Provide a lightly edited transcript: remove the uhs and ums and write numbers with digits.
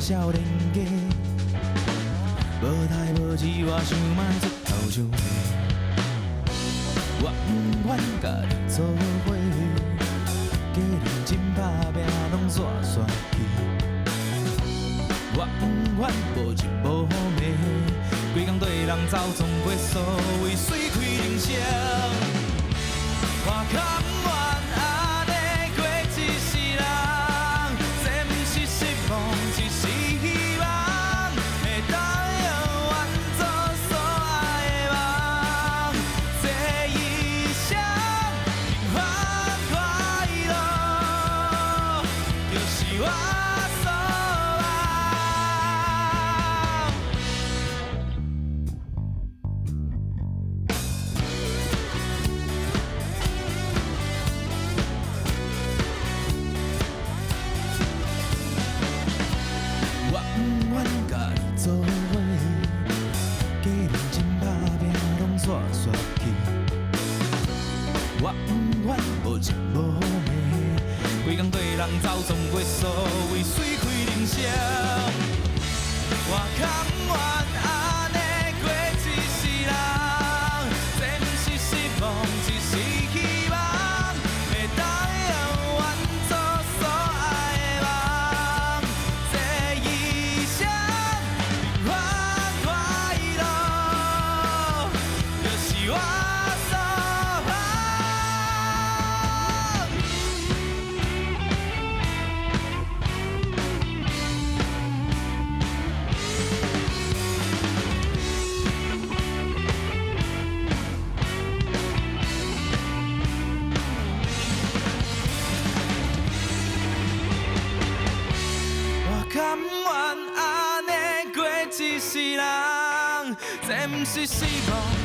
少年家，无代无志，我想莫出头像你。我不愿甲你做伙，加认真打拼拢煞煞去。我不愿无日无暝，规工对人走，总过所谓水开人生。我甘愿安尼过一世人，这不是失望，只是希望，会当用完做所爱的梦，这一生平凡快乐，就是我所望。我不愿甲你做伙，加认真打拼拢煞煞去。我不愿无日无暝，规工对人走，总过所谓水开人生。我甘愿安尼过一世人，这不是失望，只是希望，会当用完做所爱的梦，这一生平凡快乐，就是我所望。我甘愿安尼过一世人，这不是失望。